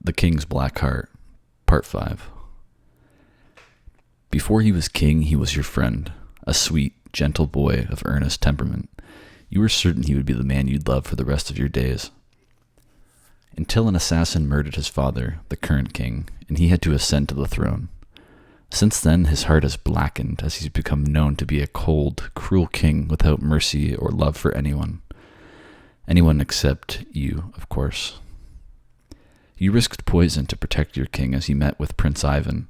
The King's Black Heart, Part 5. Before he was king, he was your friend, a sweet, gentle boy of earnest temperament. You were certain he would be the man you'd love for the rest of your days. Until an assassin murdered his father, the current king, and he had to ascend to the throne. Since then, his heart has blackened as he's become known to be a cold, cruel king without mercy or love for anyone. Anyone except you, of course. You risked poison to protect your king as he met with Prince Ivan,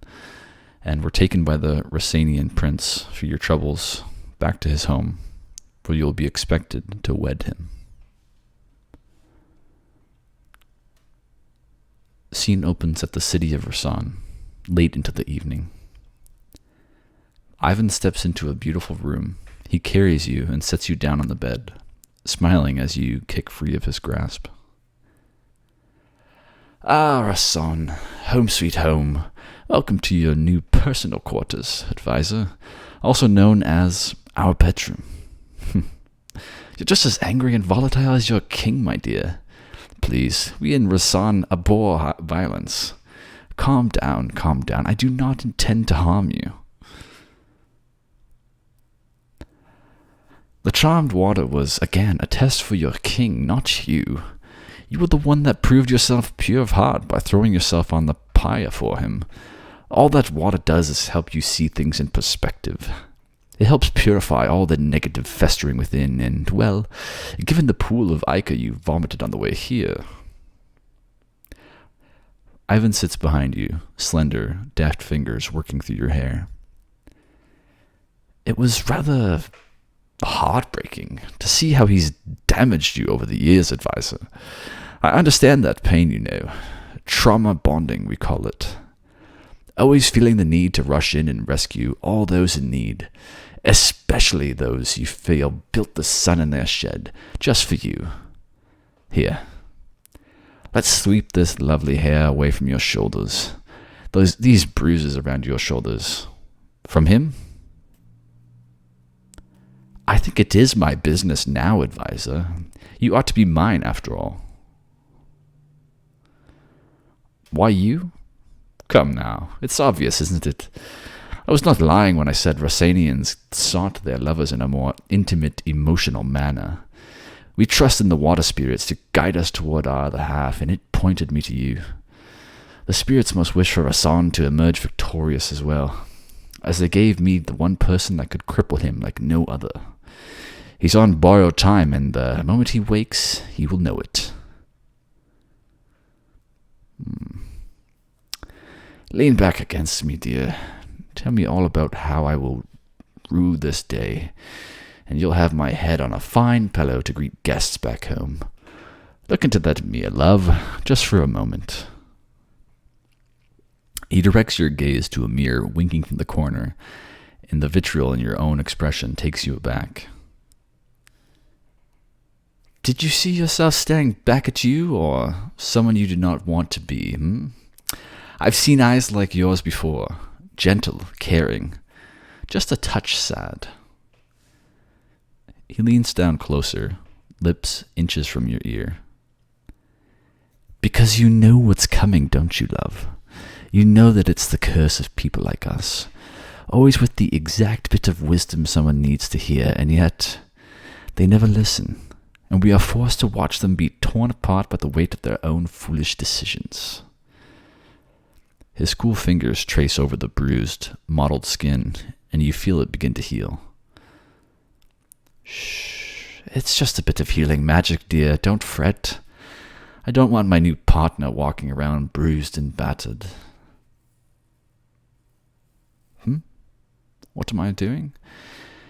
and were taken by the Rossanian prince for your troubles back to his home, where you will be expected to wed him. Scene opens at the city of Rasan, late into the evening. Ivan steps into a beautiful room. He carries you and sets you down on the bed, smiling as you kick free of his grasp. Ah, Rasan, home sweet home. Welcome to your new personal quarters, advisor, also known as our bedroom. You're just as angry and volatile as your king, my dear. Please, we in Rasan abhor violence. Calm down, calm down. I do not intend to harm you. The charmed water was, again, a test for your king, not you. You were the one that proved yourself pure of heart by throwing yourself on the pyre for him. All that water does is help you see things in perspective. It helps purify all the negative festering within, and, well, given the pool of ichor you vomited on the way here. Ivan sits behind you, slender, deft fingers working through your hair. It was rather heartbreaking to see how he's damaged you over the years, advisor. I understand that pain, you know. Trauma bonding, we call it. Always feeling the need to rush in and rescue all those in need, especially those you feel built the sun in their shed just for you. Here, let's sweep this lovely hair away from your shoulders. These bruises around your shoulders. From him? I think it is my business now, advisor. You ought to be mine, after all. Why you? Come now, it's obvious, isn't it? I was not lying when I said Rossanians sought their lovers in a more intimate, emotional manner. We trust in the water spirits to guide us toward our other half, and it pointed me to you. The spirits must wish for Rasan to emerge victorious as well, as they gave me the one person that could cripple him like no other. He's on borrowed time, and the moment he wakes, he will know it. Lean back against me, dear. Tell me all about how I will rue this day, and you'll have my head on a fine pillow to greet guests back home. Look into that mirror, love, just for a moment. He directs your gaze to a mirror winking from the corner, and the vitriol in your own expression takes you aback. Did you see yourself staring back at you, or someone you do not want to be, I've seen eyes like yours before, gentle, caring, just a touch sad. He leans down closer, lips inches from your ear. Because you know what's coming, don't you, love? You know that it's the curse of people like us, always with the exact bit of wisdom someone needs to hear, and yet they never listen, and we are forced to watch them be torn apart by the weight of their own foolish decisions. His cool fingers trace over the bruised, mottled skin, and you feel it begin to heal. Shh, it's just a bit of healing magic, dear. Don't fret. I don't want my new partner walking around bruised and battered. What am I doing?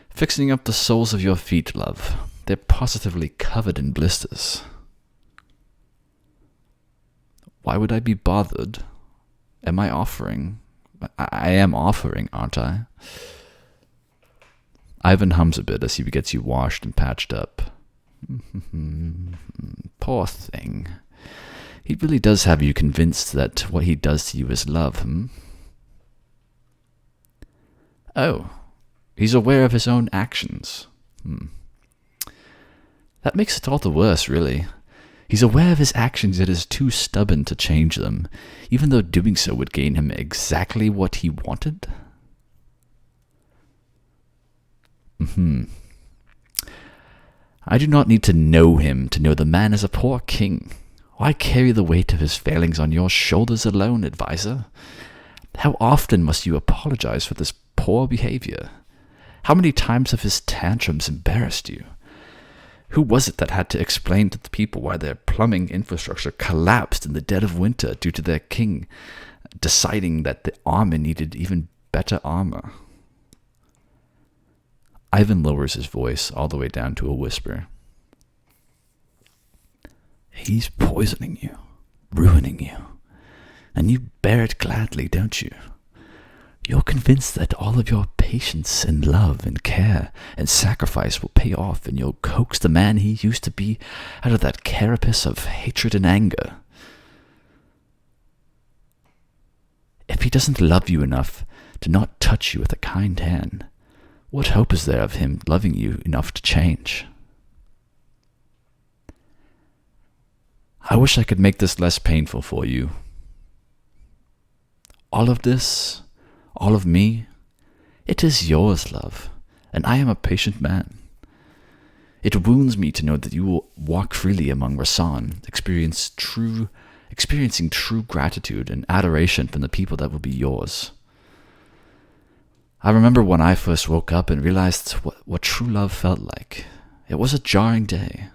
Fixing up the soles of your feet, love. They're positively covered in blisters. Why would I be bothered? Am I offering? I am offering, aren't I? Ivan hums a bit as he gets you washed and patched up. Poor thing. He really does have you convinced that what he does to you is love, Oh, he's aware of his own actions. That makes it all the worse, really. He's aware of his actions yet is too stubborn to change them, even though doing so would gain him exactly what he wanted. I do not need to know him to know the man is a poor king. Why carry the weight of his failings on your shoulders alone, advisor? How often must you apologize for this poor behavior? How many times have his tantrums embarrassed you? Who was it that had to explain to the people why their plumbing infrastructure collapsed in the dead of winter due to their king deciding that the armor needed even better armor? Ivan lowers his voice all the way down to a whisper. He's poisoning you, ruining you, and you bear it gladly, don't you? You're convinced that all of your patience and love and care and sacrifice will pay off, and you'll coax the man he used to be out of that carapace of hatred and anger. If he doesn't love you enough to not touch you with a kind hand, what hope is there of him loving you enough to change? I wish I could make this less painful for you. All of this, all of me, it is yours, love, and I am a patient man. It wounds me to know that you will walk freely among Rasan, experiencing true gratitude and adoration from the people that will be yours. I remember when I first woke up and realized what true love felt like. It was a jarring day.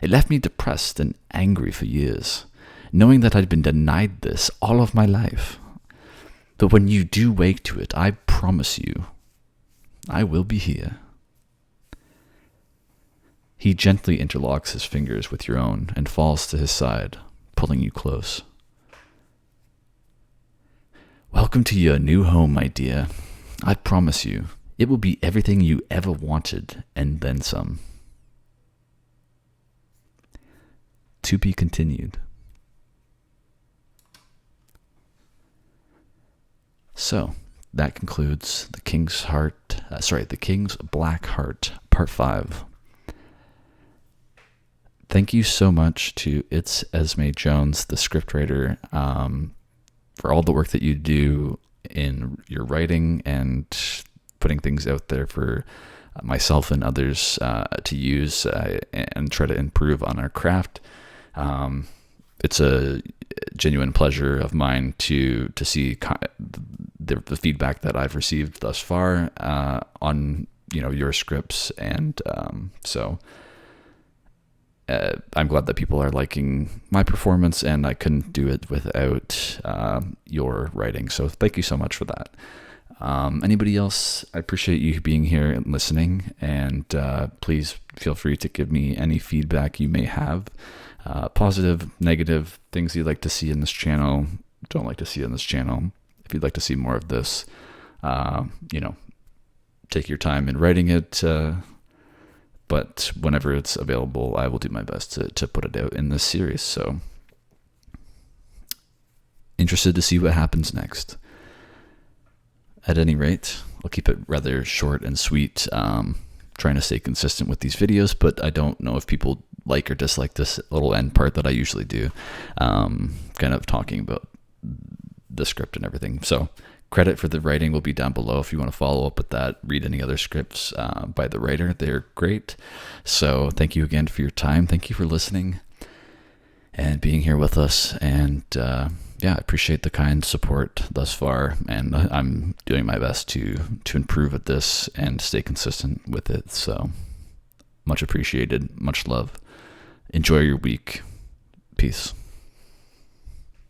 It left me depressed and angry for years, knowing that I'd been denied this all of my life. But when you do wake to it, I promise you, I will be here. He gently interlocks his fingers with your own and falls to his side, pulling you close. Welcome to your new home, my dear. I promise you, it will be everything you ever wanted, and then some. To be continued. So, that concludes The King's Black Heart, Part 5. Thank you so much to ItsEsmeJones, the scriptwriter, for all the work that you do in your writing and putting things out there for myself and others to use and try to improve on our craft. It's a genuine pleasure of mine to see the feedback that I've received thus far on your scripts, and so I'm glad that people are liking my performance, and I couldn't do it without your writing. So thank you so much for that. Anybody else, I appreciate you being here and listening, and please feel free to give me any feedback you may have, positive, negative, things you'd like to see in this channel, don't like to see in this channel. If you'd like to see more of this, take your time in writing it, but whenever it's available, I will do my best to put it out in this series. So, interested to see what happens next. At any rate, I'll keep it rather short and sweet, trying to stay consistent with these videos, but I don't know if people like or dislike this little end part that I usually do, kind of talking about the script and everything. So credit for the writing will be down below if you want to follow up with that, read any other scripts by the writer. They're great. So thank you again for your time. Thank you for listening and being here with us. And I appreciate the kind support thus far, and I'm doing my best to improve at this and stay consistent with it. So much appreciated. Much love. Enjoy your week. Peace.